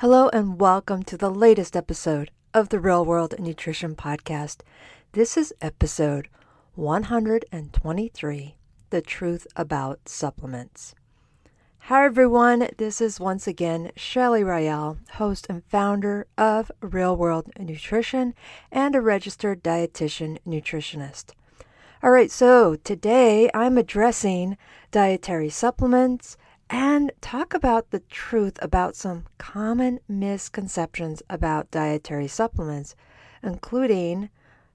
Hello and welcome to the latest episode of the Real World Nutrition Podcast. This is episode 123, The Truth About Supplements. Hi everyone, this is once again Shelly Royale, host and founder of Real World Nutrition and a registered dietitian nutritionist. Alright, so today I'm addressing dietary supplements and talk about the truth about some common misconceptions about dietary supplements, including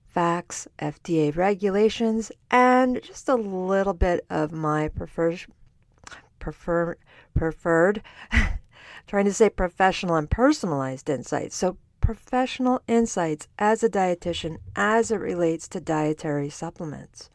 facts, FDA regulations, and just a little bit of my preferred trying to say professional and personalized insights. So professional insights as a dietitian as it relates to dietary supplements.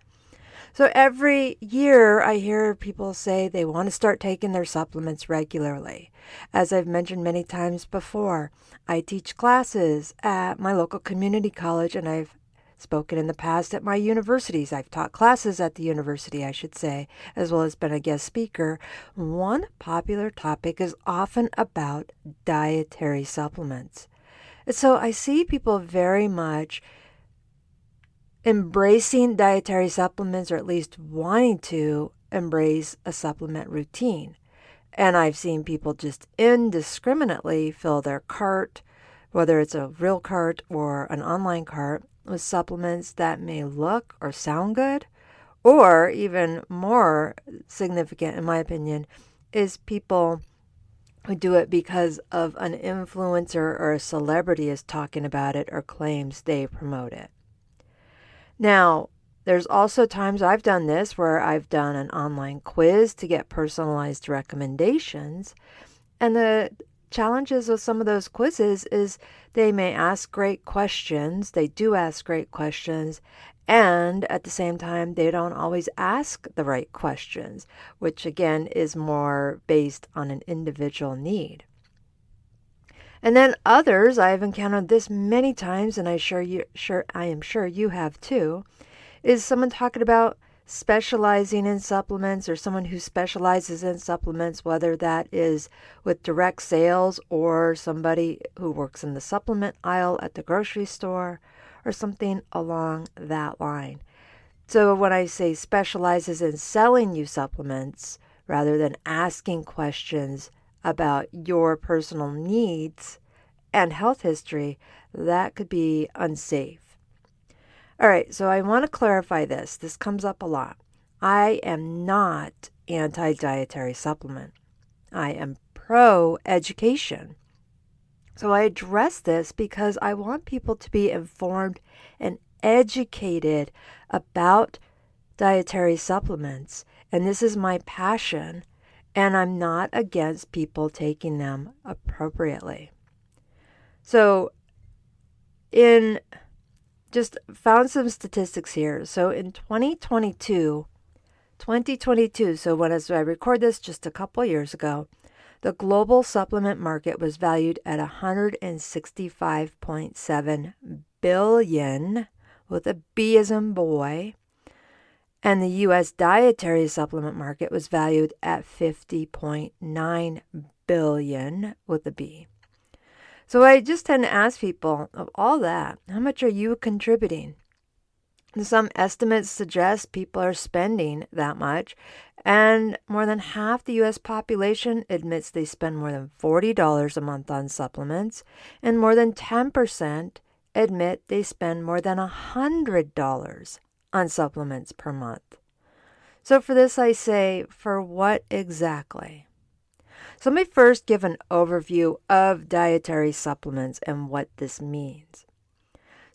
So every year I hear people say they want to start taking their supplements regularly. As I've mentioned many times before, I teach classes at my local community college, and I've spoken in the past at my universities. I've taught classes at the university, I should say, as well as been a guest speaker. One popular topic is often about dietary supplements. And so I see people very much embracing dietary supplements, or at least wanting to embrace a supplement routine. And I've seen people just indiscriminately fill their cart, whether it's a real cart or an online cart, with supplements that may look or sound good, or even more significant, in my opinion, is people who do it because of an influencer or a celebrity is talking about it or claims they promote it. Now, there's also times I've done this where I've done an online quiz to get personalized recommendations. And the challenges with some of those quizzes is they may ask great questions. They do ask great questions. And at the same time, they don't always ask the right questions, which again is more based on an individual need. And then others, I've encountered this many times, and I am sure you have too, is someone talking about specializing in supplements, or someone who specializes in supplements, whether that is with direct sales or somebody who works in the supplement aisle at the grocery store or something along that line. So when I say specializes in selling you supplements rather than asking questions about your personal needs and health history, that could be unsafe. All right, so I want to clarify this. This comes up a lot. I am not anti-dietary supplement. I am pro-education. So I address this because I want people to be informed and educated about dietary supplements. And this is my passion. And I'm not against people taking them appropriately. So, just found some statistics here. So in 2022, so as I record this just a couple years ago, the global supplement market was valued at $165.7 billion, with a B as in boy. And the U.S. dietary supplement market was valued at $50.9 billion with a B. So I just tend to ask people, of all that, how much are you contributing? And some estimates suggest people are spending that much, and more than half the U.S. population admits they spend more than $40 a month on supplements, and more than 10% admit they spend more than $100 on supplements per month. So for this I say, for what exactly? So let me first give an overview of dietary supplements and what this means.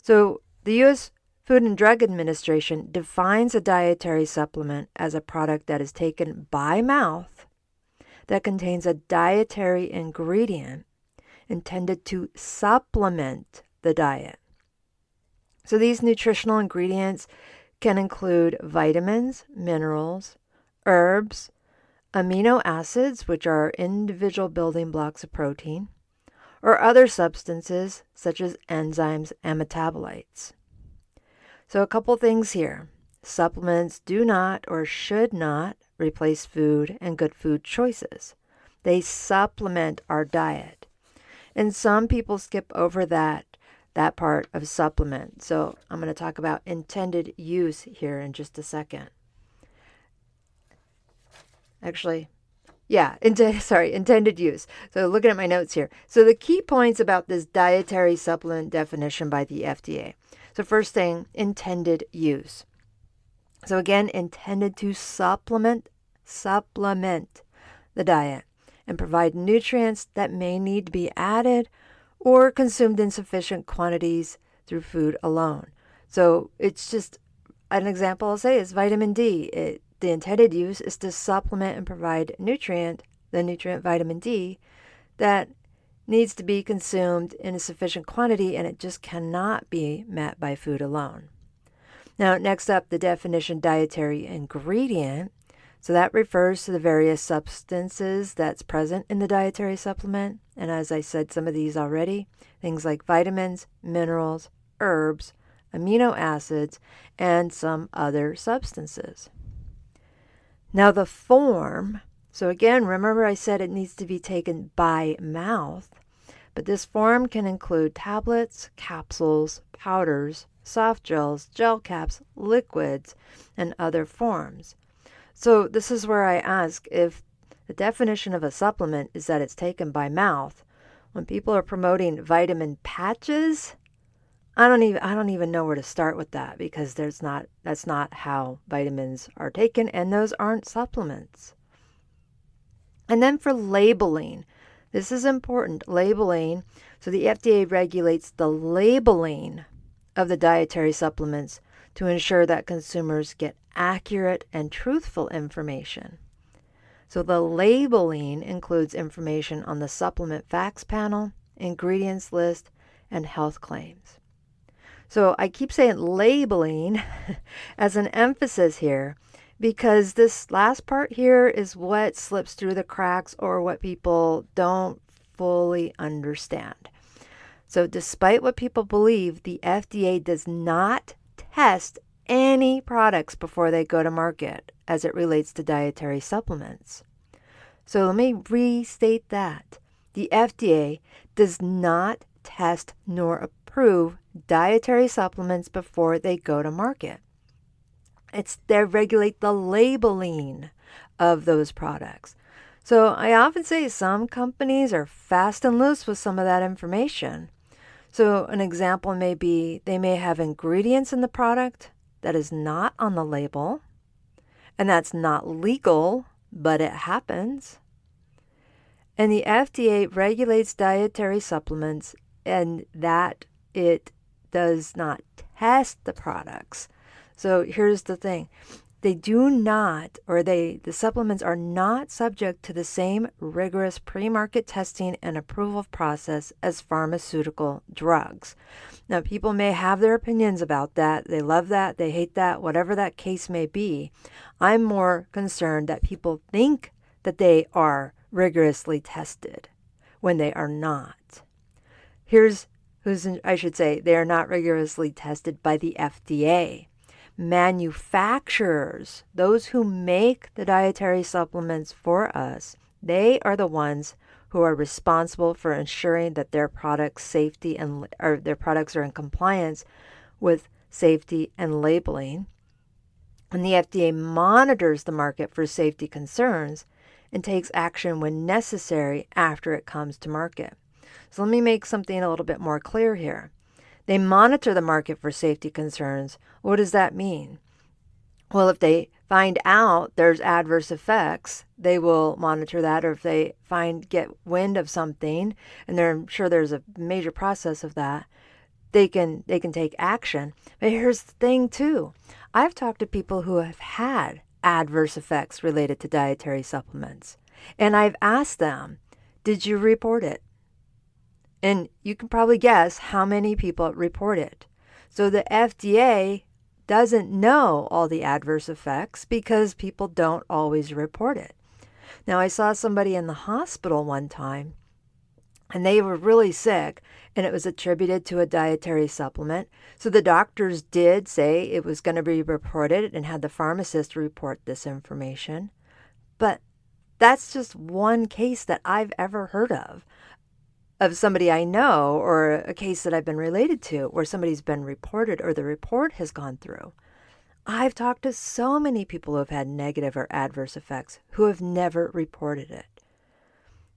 So the U.S. Food and Drug Administration defines a dietary supplement as a product that is taken by mouth that contains a dietary ingredient intended to supplement the diet. So these nutritional ingredients can include vitamins, minerals, herbs, amino acids, which are individual building blocks of protein, or other substances such as enzymes and metabolites. So a couple things here. Supplements do not or should not replace food and good food choices. They supplement our diet. And some people skip over that part of supplement. So I'm going to talk about intended use here in just a second. Actually, yeah, intended use. So looking at my notes here. So the key points about this dietary supplement definition by the FDA. So first thing, intended use. So again, intended to supplement the diet and provide nutrients that may need to be added or consumed in sufficient quantities through food alone. So it's just an example I'll say is vitamin D. The intended use is to supplement and provide the nutrient vitamin D that needs to be consumed in a sufficient quantity, and it just cannot be met by food alone. Now, next up, the definition dietary ingredient. So that refers to the various substances that's present in the dietary supplement. And as I said, some of these already, things like vitamins, minerals, herbs, amino acids, and some other substances. Now the form, so again, remember I said it needs to be taken by mouth, but this form can include tablets, capsules, powders, soft gels, gel caps, liquids, and other forms. So this is where I ask if the definition of a supplement is that it's taken by mouth. When people are promoting vitamin patches, I don't even know where to start with that, because that's not how vitamins are taken, and those aren't supplements. And then for labeling, this is important, labeling. So the FDA regulates the labeling of the dietary supplements to ensure that consumers get accurate and truthful information. So the labeling includes information on the supplement facts panel, ingredients list, and health claims. So I keep saying labeling as an emphasis here, because this last part here is what slips through the cracks or what people don't fully understand. So despite what people believe, the FDA does not test any products before they go to market as it relates to dietary supplements. So let me restate that. The FDA does not test nor approve dietary supplements before they go to market. They regulate the labeling of those products. So I often say some companies are fast and loose with some of that information. So an example may be they may have ingredients in the product that is not on the label, and that's not legal, but it happens. And the FDA regulates dietary supplements, and that it does not test the products. So here's the thing. The supplements are not subject to the same rigorous pre-market testing and approval process as pharmaceutical drugs. Now, people may have their opinions about that. They love that, they hate that, whatever that case may be. I'm more concerned that people think that they are rigorously tested when they are not. They are not rigorously tested by the FDA. Manufacturers, those who make the dietary supplements for us, they are the ones who are responsible for ensuring that their products are in compliance with safety and labeling. And the FDA monitors the market for safety concerns and takes action when necessary after it comes to market. So let me make something a little bit more clear here. They monitor the market for safety concerns. What does that mean? Well, if they find out there's adverse effects, they will monitor that. Or if they get wind of something, and I'm sure there's a major process of that, they can take action. But here's the thing too. I've talked to people who have had adverse effects related to dietary supplements, and I've asked them, did you report it? And you can probably guess how many people report it. So the FDA doesn't know all the adverse effects because people don't always report it. Now, I saw somebody in the hospital one time, and they were really sick, and it was attributed to a dietary supplement. So the doctors did say it was going to be reported and had the pharmacist report this information. But that's just one case that I've ever heard of. of somebody I know or a case that I've been related to where somebody's been reported or the report has gone through. I've talked to so many people who have had negative or adverse effects who have never reported it.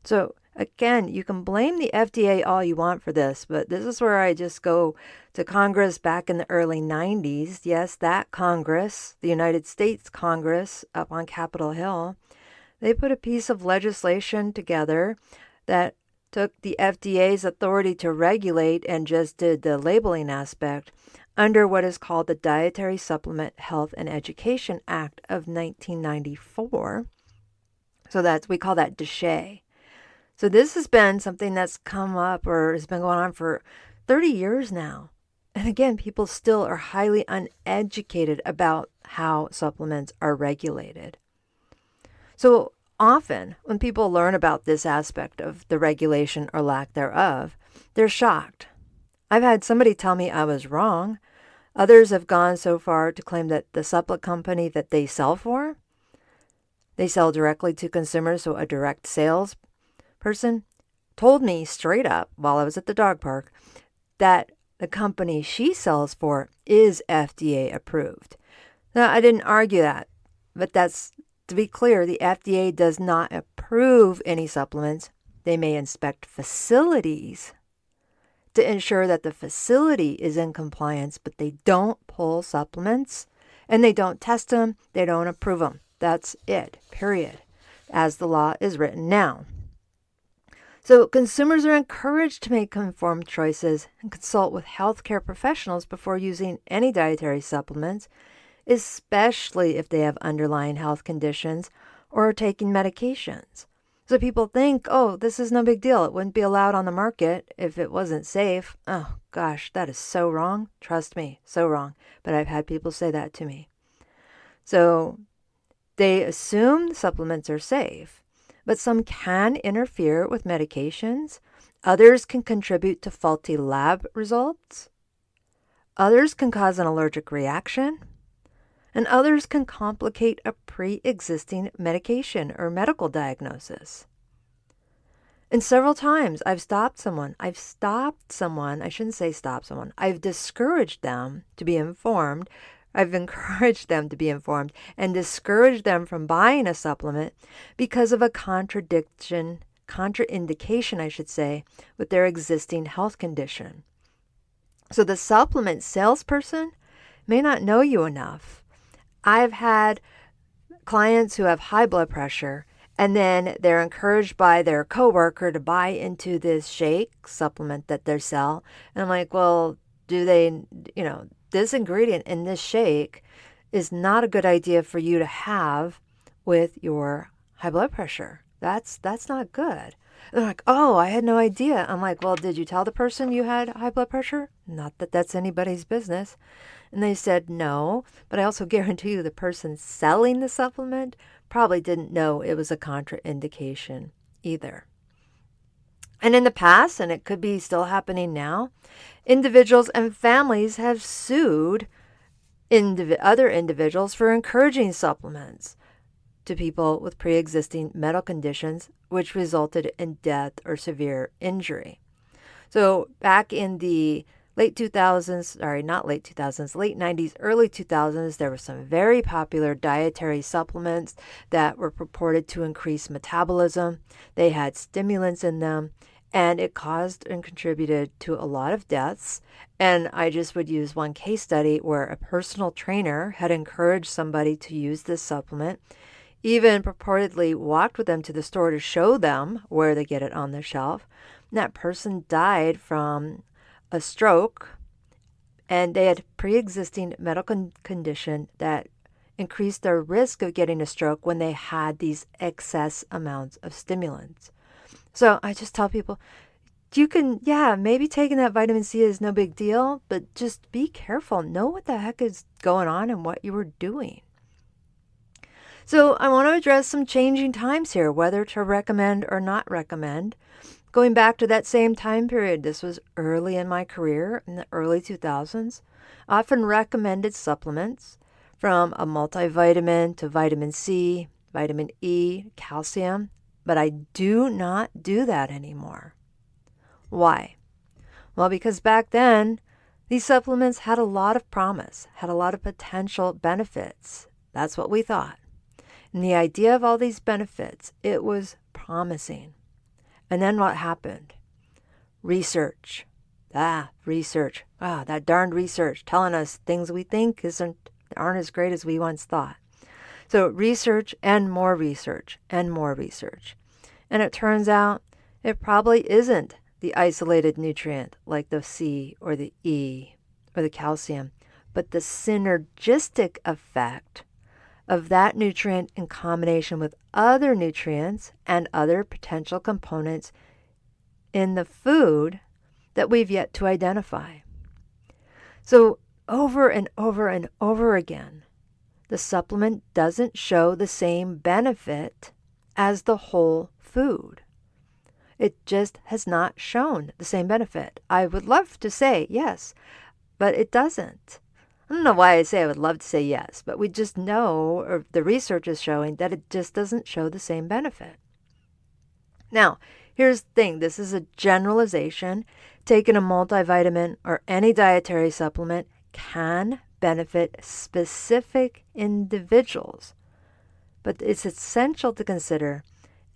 So again, you can blame the FDA all you want for this, but this is where I just go to Congress back in the early 90s. Yes, that Congress, the United States Congress up on Capitol Hill, they put a piece of legislation together that took the FDA's authority to regulate and just did the labeling aspect under what is called the Dietary Supplement Health and Education Act of 1994. So we call that DSHEA. So this has been something that's come up or has been going on for 30 years now. And again, people still are highly uneducated about how supplements are regulated. So often when people learn about this aspect of the regulation or lack thereof, they're shocked. I've had somebody tell me I was wrong. Others have gone so far to claim that the supplement company that they sell for, they sell directly to consumers, so a direct sales person told me straight up while I was at the dog park that the company she sells for is FDA approved. Now, I didn't argue that, but that's to be clear, the FDA does not approve any supplements. They may inspect facilities to ensure that the facility is in compliance, but they don't pull supplements and they don't test them. They don't approve them. That's it, period, as the law is written now. So consumers are encouraged to make informed choices and consult with healthcare professionals before using any dietary supplements, especially if they have underlying health conditions or are taking medications. So people think, oh, this is no big deal. It wouldn't be allowed on the market if it wasn't safe. Oh, gosh, that is so wrong. Trust me, so wrong. But I've had people say that to me. So they assume supplements are safe. But some can interfere with medications. Others can contribute to faulty lab results. Others can cause an allergic reaction. And others can complicate a pre-existing medication or medical diagnosis. And several times I've discouraged them to be informed. I've encouraged them to be informed and discouraged them from buying a supplement because of a contraindication, with their existing health condition. So the supplement salesperson may not know you enough. I've had clients who have high blood pressure and then they're encouraged by their coworker to buy into this shake supplement that they sell. And I'm like, well, this ingredient in this shake is not a good idea for you to have with your high blood pressure. That's not good. And they're like, oh, I had no idea. I'm like, well, did you tell the person you had high blood pressure? Not that that's anybody's business. And they said no, but I also guarantee you the person selling the supplement probably didn't know it was a contraindication either. And in the past, and it could be still happening now, individuals and families have sued other individuals for encouraging supplements to people with pre-existing medical conditions, which resulted in death or severe injury. So back in the late 90s, early 2000s, there were some very popular dietary supplements that were purported to increase metabolism. They had stimulants in them, and it caused and contributed to a lot of deaths. And I just would use one case study where a personal trainer had encouraged somebody to use this supplement, even purportedly walked with them to the store to show them where they get it on the shelf. And that person died from a stroke, and they had pre-existing medical condition that increased their risk of getting a stroke when they had these excess amounts of stimulants. So I just tell people, maybe taking that vitamin C is no big deal, but just be careful. Know what the heck is going on and what you were doing. So I want to address some changing times here, whether to recommend or not recommend. Going back to that same time period, this was early in my career, in the early 2000s, I often recommended supplements from a multivitamin to vitamin C, vitamin E, calcium, but I do not do that anymore. Why? Well, because back then, these supplements had a lot of promise, had a lot of potential benefits. That's what we thought. And the idea of all these benefits, it was promising. And then what happened? Research. Research. That darned research telling us things we think aren't as great as we once thought. So research and more research and more research. And it turns out it probably isn't the isolated nutrient like the C or the E or the calcium, but the synergistic effect of that nutrient in combination with other nutrients and other potential components in the food that we've yet to identify. So over and over and over again, the supplement doesn't show the same benefit as the whole food. It just has not shown the same benefit. I would love to say yes, but it doesn't. I don't know why I say I would love to say yes, but we just know, or the research is showing, that it just doesn't show the same benefit. Now, here's the thing. This is a generalization. Taking a multivitamin or any dietary supplement can benefit specific individuals, but it's essential to consider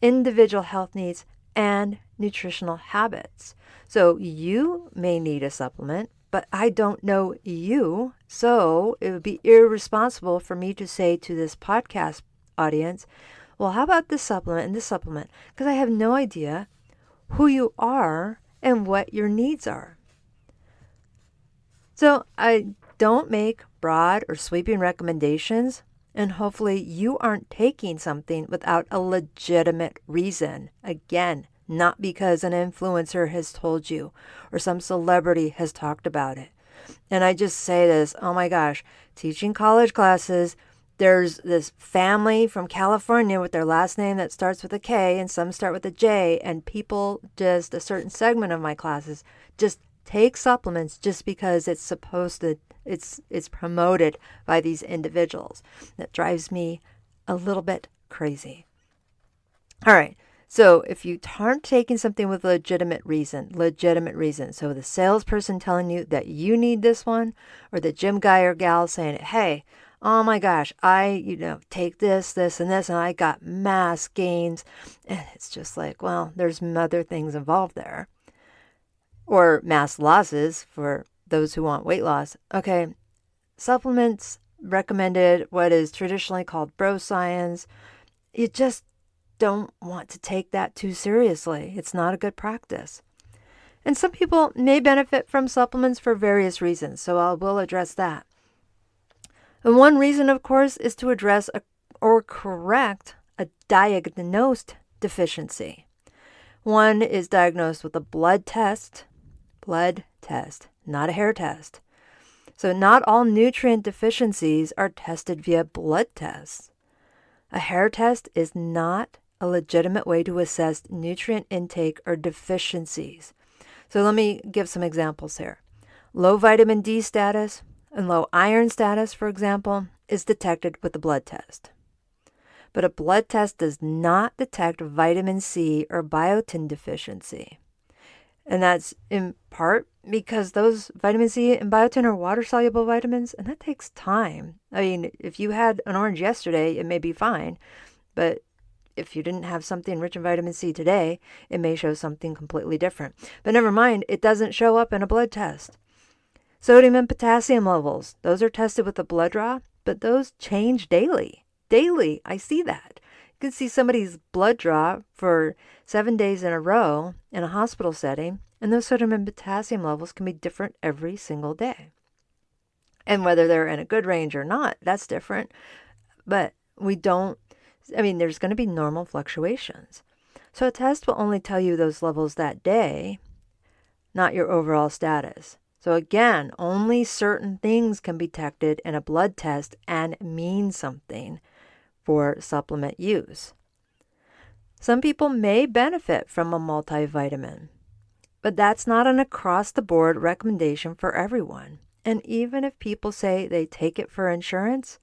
individual health needs and nutritional habits. So you may need a supplement, but I don't know you, so it would be irresponsible for me to say to this podcast audience, well, how about this supplement and this supplement? Because I have no idea who you are and what your needs are. So I don't make broad or sweeping recommendations, and hopefully you aren't taking something without a legitimate reason. Again, not because an influencer has told you or some celebrity has talked about it. And I just say this, oh my gosh, teaching college classes, there's this family from California with their last name that starts with a K and some start with a J, and people, just a certain segment of my classes, just take supplements just because it's supposed to, it's promoted by these individuals. That drives me a little bit crazy. All right. So if you aren't taking something with legitimate reason, so the salesperson telling you that you need this one, or the gym guy or gal saying, hey, oh my gosh, I take this, and this, and I got mass gains. And it's just like, well, there's other things involved there. Or mass losses for those who want weight loss. Okay, supplements recommended, what is traditionally called bro science. You just don't want to take that too seriously. It's not a good practice. And some people may benefit from supplements for various reasons, so I will address that. And one reason, of course, is to address or correct a diagnosed deficiency. One is diagnosed with a blood test, not a hair test. So not all nutrient deficiencies are tested via blood tests. A hair test is not a legitimate way to assess nutrient intake or deficiencies. So let me give some examples here. Low vitamin D status and low iron status, for example, is detected with a blood test. But a blood test does not detect vitamin C or biotin deficiency. And that's in part because those vitamin C and biotin are water-soluble vitamins, and that takes time. I mean, if you had an orange yesterday, it may be fine. But if you didn't have something rich in vitamin C today, it may show something completely different. But never mind, it doesn't show up in a blood test. Sodium and potassium levels, those are tested with a blood draw, but those change daily. Daily, I see that. You can see somebody's blood draw for 7 days in a row in a hospital setting, and those sodium and potassium levels can be different every single day. And whether they're in a good range or not, that's different. But there's going to be normal fluctuations. So a test will only tell you those levels that day, not your overall status. So again, only certain things can be detected in a blood test and mean something for supplement use. Some people may benefit from a multivitamin, but that's not an across-the-board recommendation for everyone. And even if people say they take it for insurance,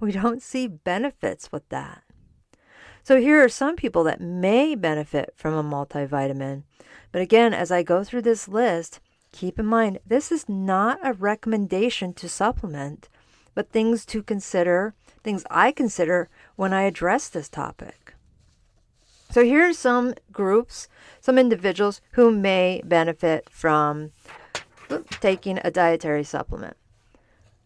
we don't see benefits with that. So here are some people that may benefit from a multivitamin. But again, as I go through this list, keep in mind, this is not a recommendation to supplement, but things to consider, things I consider when I address this topic. So here are some groups, some individuals who may benefit from taking a dietary supplement.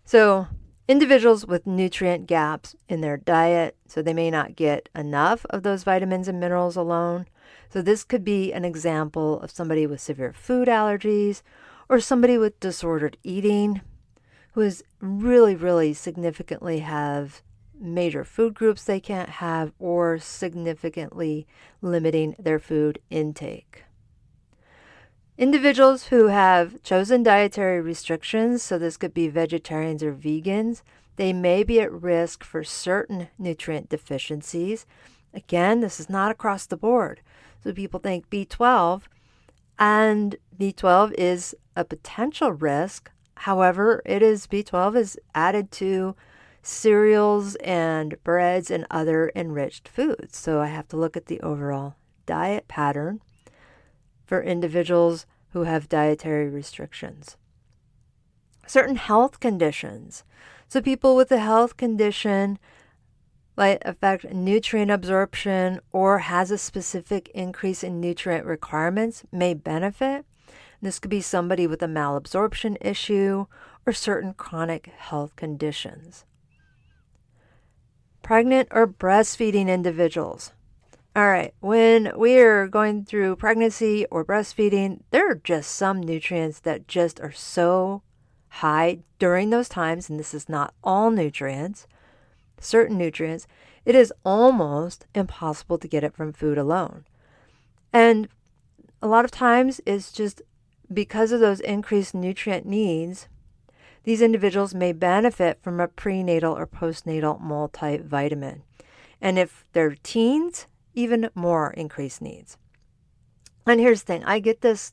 So individuals with nutrient gaps in their diet, so they may not get enough of those vitamins and minerals alone. So this could be an example of somebody with severe food allergies or somebody with disordered eating who is really significantly have major food groups they can't have or significantly limiting their food intake. Individuals who have chosen dietary restrictions, so this could be vegetarians or vegans, they may be at risk for certain nutrient deficiencies. Again, this is not across the board. So people think B12, and B12 is a potential risk. However, B12 is added to cereals and breads and other enriched foods. So I have to look at the overall diet pattern for individuals who have dietary restrictions. Certain health conditions. So people with a health condition might affect nutrient absorption or has a specific increase in nutrient requirements may benefit. This could be somebody with a malabsorption issue or certain chronic health conditions. Pregnant or breastfeeding individuals. All right, when we're going through pregnancy or breastfeeding, there are just some nutrients that just are so high during those times, and this is not all nutrients, certain nutrients, it is almost impossible to get it from food alone. And a lot of times it's just because of those increased nutrient needs, these individuals may benefit from a prenatal or postnatal multivitamin. And if they're teens, even more increased needs. And here's the thing, I get this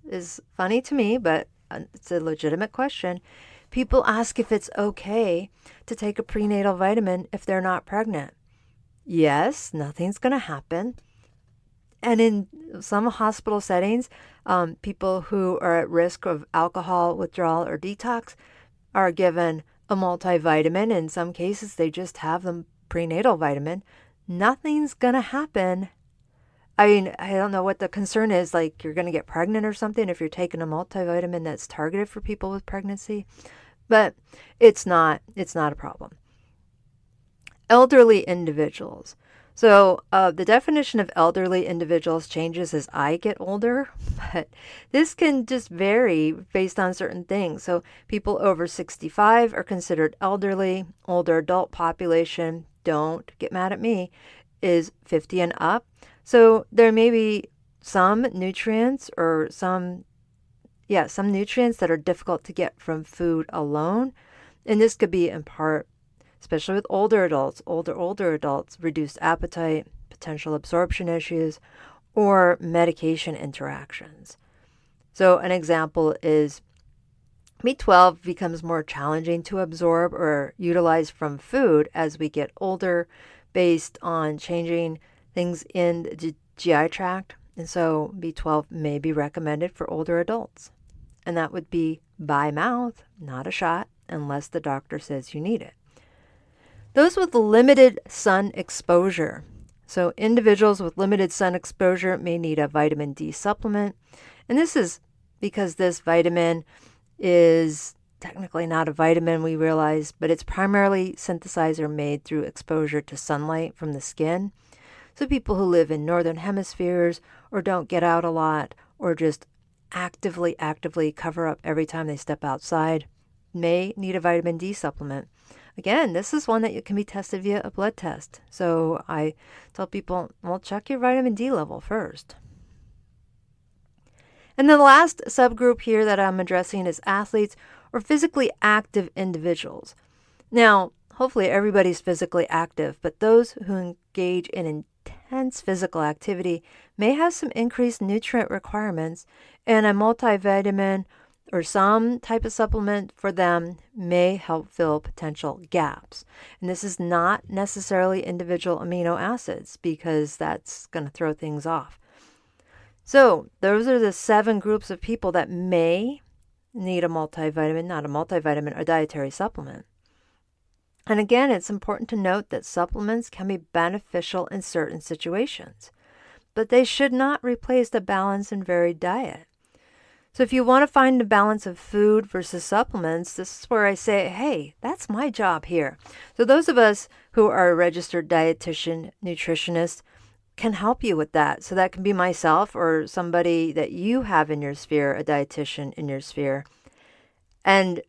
is funny to me, but it's a legitimate question. People ask if it's okay to take a prenatal vitamin if they're not pregnant. Yes, nothing's going to happen. And in some hospital settings, people who are at risk of alcohol withdrawal or detox are given a multivitamin. In some cases, they just have the prenatal vitamin. Nothing's going to happen. I mean, I don't know what the concern is, like you're going to get pregnant or something if you're taking a multivitamin that's targeted for people with pregnancy, but it's not a problem. Elderly individuals. So the definition of elderly individuals changes as I get older, but this can just vary based on certain things. So people over 65 are considered elderly. Older adult population, don't get mad at me, is 50 and up. So there may be some nutrients or some nutrients that are difficult to get from food alone. And this could be in part, especially with older adults, reduced appetite, potential absorption issues, or medication interactions. So an example is B12 becomes more challenging to absorb or utilize from food as we get older based on changing things in the GI tract. And so B12 may be recommended for older adults. And that would be by mouth, not a shot, unless the doctor says you need it. Those with limited sun exposure. So individuals with limited sun exposure may need a vitamin D supplement. And this is because this vitamin is technically not a vitamin, we realize, but it's primarily synthesized or made through exposure to sunlight from the skin. So people who live in northern hemispheres or don't get out a lot or just actively cover up every time they step outside may need a vitamin D supplement. Again, this is one that can be tested via a blood test. So I tell people, well, check your vitamin D level first. And then the last subgroup here that I'm addressing is athletes or physically active individuals. Now, hopefully everybody's physically active, but those who engage in intense physical activity may have some increased nutrient requirements, and a multivitamin or some type of supplement for them may help fill potential gaps. And this is not necessarily individual amino acids because that's going to throw things off. So those are the 7 groups of people that may need a multivitamin, not a multivitamin, a dietary supplement. And again, it's important to note that supplements can be beneficial in certain situations, but they should not replace the balanced and varied diet. So if you want to find the balance of food versus supplements, this is where I say, hey, that's my job here. So those of us who are a registered dietitian, nutritionist, can help you with that. So that can be myself or somebody that you have in your sphere, a dietitian in your sphere. And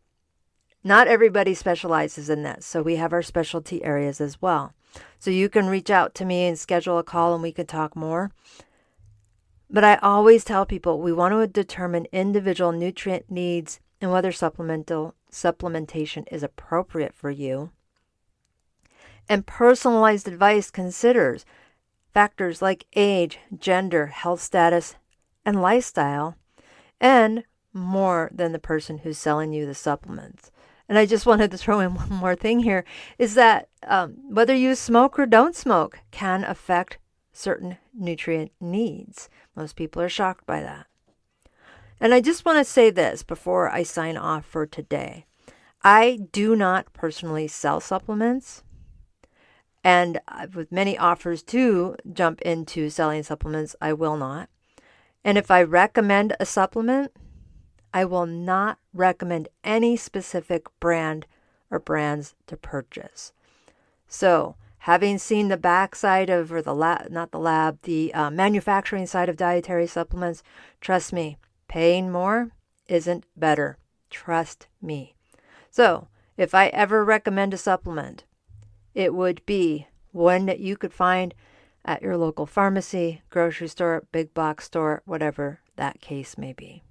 not everybody specializes in this. So we have our specialty areas as well. So you can reach out to me and schedule a call and we can talk more. But I always tell people we want to determine individual nutrient needs and whether supplementation is appropriate for you. And personalized advice considers factors like age, gender, health status, and lifestyle, and more than the person who's selling you the supplements. And I just wanted to throw in one more thing here, is that whether you smoke or don't smoke can affect certain nutrient needs. Most people are shocked by that. And I just want to say this before I sign off for today. I do not personally sell supplements. And with many offers to jump into selling supplements, I will not. And if I recommend a supplement, I will not recommend any specific brand or brands to purchase. So, having seen the backside of, or the manufacturing side of dietary supplements, trust me, paying more isn't better. Trust me. So, if I ever recommend a supplement, it would be one that you could find at your local pharmacy, grocery store, big box store, whatever that case may be.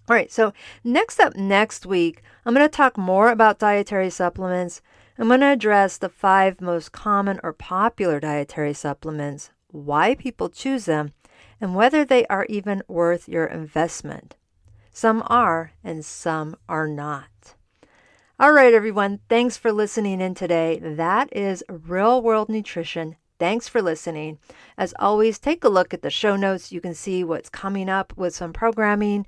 All right, so next week, I'm going to talk more about dietary supplements. I'm going to address the 5 most common or popular dietary supplements, why people choose them, and whether they are even worth your investment. Some are and some are not. All right, everyone. Thanks for listening in today. That is Real World Nutrition. Thanks for listening. As always, take a look at the show notes. You can see what's coming up with some programming,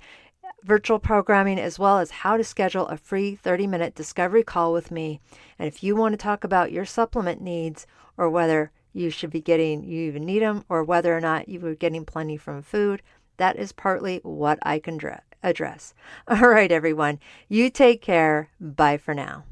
virtual programming, as well as how to schedule a free 30-minute discovery call with me. And if you want to talk about your supplement needs or whether you even need them, or whether or not you were getting plenty from food, that is partly what I can address. All right, everyone. You take care. Bye for now.